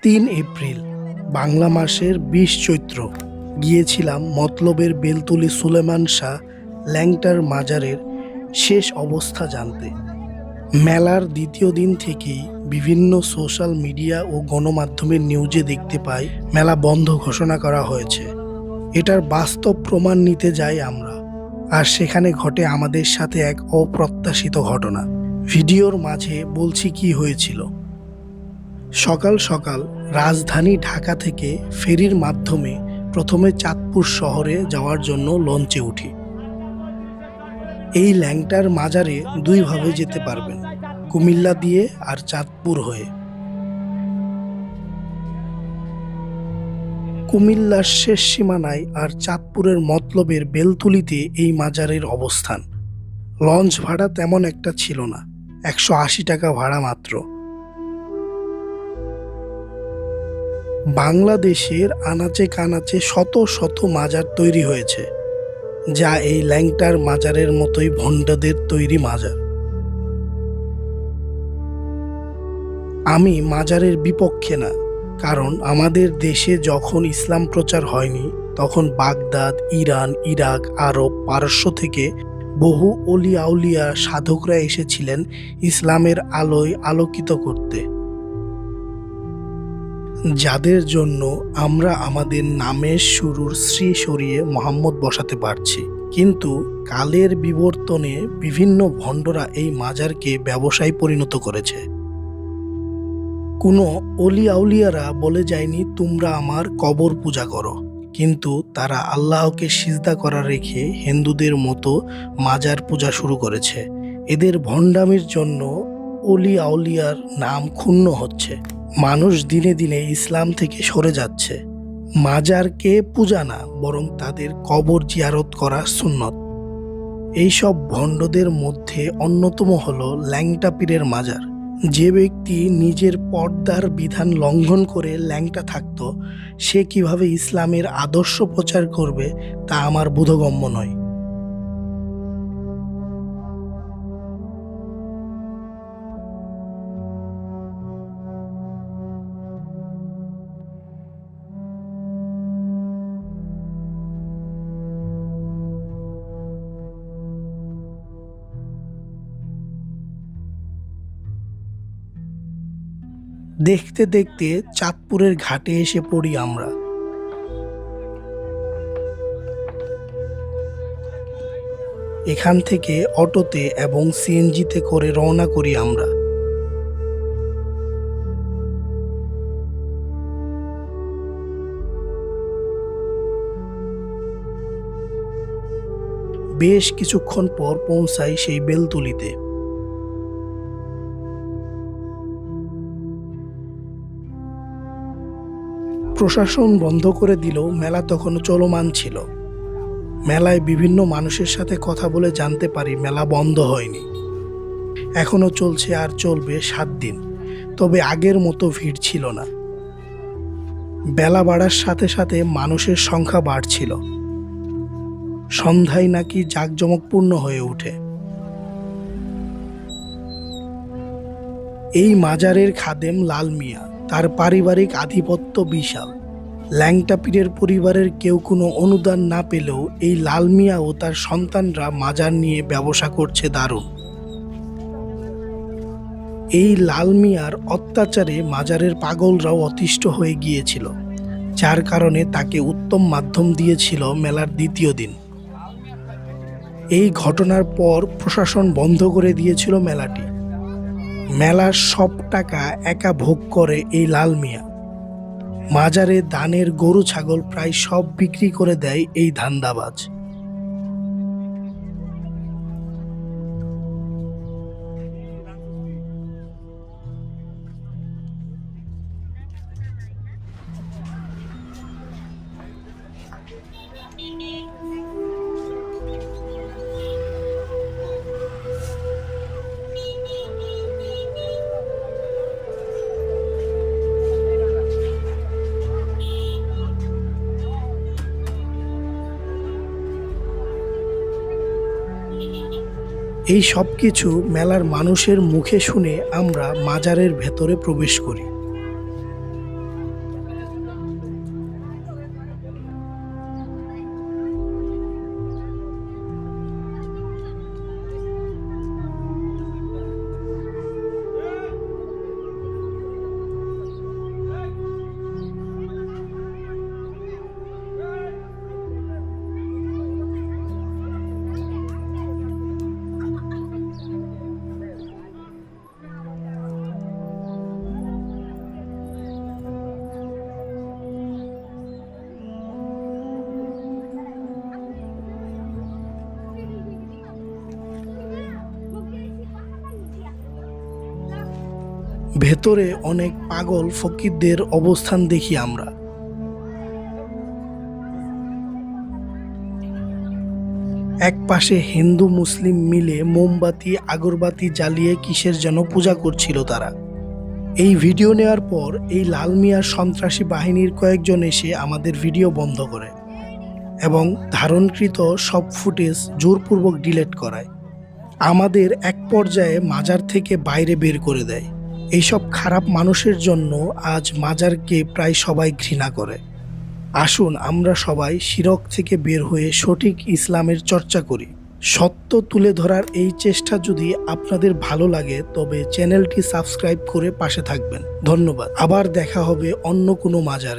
৩ April Bangla মাসের ২০ চৈত্র গিয়েছিলাম মতলবের বেলতলী সুলেমান শাহ ল্যাংটার মাজারের শেষ অবস্থা জানতে। মেলার দ্বিতীয় দিন থেকেই বিভিন্ন সোশ্যাল মিডিয়া ও গণমাধ্যমের নিউজে দেখতে পাই মেলা বন্ধ ঘোষণা করা হয়েছে। এটার বাস্তব প্রমাণ নিতে যাই আমরা, আর সেখানে ঘটে আমাদের সাথে এক অপ্রত্যাশিত ঘটনা। ভিডিওর মাঝে বলছি কি হয়েছিল। সকাল সকাল রাজধানী ঢাকা থেকে ফেরির মাধ্যমে প্রথমে চাঁদপুর শহরে যাওয়ার জন্য লঞ্চে উঠি। এই ল্যাংটার মাজারে দুইভাবে যেতে পারবেন, কুমিল্লা দিয়ে আর চাঁদপুর হয়ে। কুমিল্লার শেষ সীমানায় আর চাঁদপুরের মতলবের বেলতলীতে এই মাজারের অবস্থান। লঞ্চ ভাড়া তেমন একটা ছিল না, ১৮০ টাকা ভাড়া মাত্র। বাংলাদেশের আনাচে কানাচে শত শত মাজার তৈরি হয়েছে, যা এই ল্যাংটার মাজারের মতোই ভণ্ডদের তৈরি মাজার। আমি মাজারের বিপক্ষে না, কারণ আমাদের দেশে যখন ইসলাম প্রচার হয়নি তখন বাগদাদ, ইরান, ইরাক, আরব, পারস্য থেকে বহু অলি আউলিয়া সাধকরা এসেছিলেন ইসলামের আলোয় আলোকিত করতে, যাদের জন্য আমরা আমাদের নামের শুরুর শ্রী সরিয়ে মোহাম্মদ বসাতে পারছি। কিন্তু কালের বিবর্তনে বিভিন্ন ভণ্ডরা এই মাজারকে ব্যবসায় পরিণত করেছে। কোনো অলি আউলিয়ারা বলে যায়নি তোমরা আমার কবর পূজা করো, কিন্তু তারা আল্লাহকে সিজদা করা রেখে হিন্দুদের মতো মাজার পূজা শুরু করেছে। এদের ভণ্ডামির জন্য অলি আউলিয়ার নাম ক্ষুণ্ণ হচ্ছে, মানুষ দিনে দিনে ইসলাম থেকে সরে যাচ্ছে। মাজারকে পূজা না, বরং তাদের কবর জিয়ারত করা সুন্নত। এইসব ভণ্ডদের মধ্যে অন্যতম হলো ল্যাংটা পীরের মাজার। যে ব্যক্তি নিজের পর্দার বিধান লঙ্ঘন করে ল্যাংটা থাকত, সে কিভাবে ইসলামের আদর্শ প্রচার করবে তা আমার বোধগম্য নয়। দেখতে দেখতে চাঁদপুরের ঘাটে এসে পড়ি আমরা। এখান থেকে অটোতে এবং সিএনজিতে করে রওনা করি আমরা। বেশ কিছুক্ষণ পর পৌঁছাই সেই বেলতলীতে। প্রশাসন বন্ধ করে দিলেও মেলা তখনও চলমান ছিল। মেলায় বিভিন্ন মানুষের সাথে কথা বলে জানতে পারি মেলা বন্ধ হয়নি, এখনো চলছে আর চলবে ৭ দিন। তবে আগের মতো ভিড় ছিল না। বেলা বাড়ার সাথে সাথে মানুষের সংখ্যা বাড়ছিল। সন্ধ্যায় নাকি জাঁকজমকপূর্ণ হয়ে ওঠে। এই মাজারের খাদেম লাল মিয়া, তার পারিবারিক আধিপত্য বিশাল। ল্যাংটা পীরের পরিবারের কেউ কোনো অনুদান না পেলেও এই লাল মিয়া ও তার সন্তানরা মাজার নিয়ে ব্যবসা করছে দারুণ। এই লাল মিয়ার অত্যাচারে মাজারের পাগলরাও অতিষ্ঠ হয়ে গিয়েছিল, যার কারণে তাকে উত্তম মাধ্যম দিয়েছিল মেলার দ্বিতীয় দিন। এই ঘটনার পর প্রশাসন বন্ধ করে দিয়েছিল মেলাটি। মেলার সব টাকা একা ভোগ করে এই লাল মিয়া। মাজারে দানের গরু ছাগল প্রায় সব বিক্রি করে দেয় এই ধান্দাবাজ। এই সব কিছু মেলার মানুষের মুখে শুনে আমরা মাজারের ভেতরে প্রবেশ করি। ভেতরে অনেক পাগল ফকিরদের অবস্থান দেখি আমরা। এক পাশে হিন্দু মুসলিম মিলে মোমবাতি আগরবাতি জ্বালিয়ে কিসের যেন পূজা করছিল তারা। এই ভিডিও নেওয়ার পর এই লাল মিয়ার সন্ত্রাসী বাহিনীর কয়েকজন এসে আমাদের ভিডিও বন্ধ করে এবং ধারণকৃত সব ফুটেজ জোরপূর্বক ডিলিট করায়। আমাদের এক পর্যায়ে মাজার থেকে বাইরে বের করে দেয়। এইসব খারাপ মানুষের জন্য আজ মাজারকে প্রায় সবাই ঘৃণা করে। আসুন আমরা সবাই শিরক থেকে বের হয়ে সঠিক ইসলামের চর্চা করি। সত্য তুলে ধরার এই চেষ্টা যদি আপনাদের ভালো লাগে তবে চ্যানেলটি সাবস্ক্রাইব করে পাশে থাকবেন। ধন্যবাদ। আবার দেখা হবে অন্য কোনো মাজারে।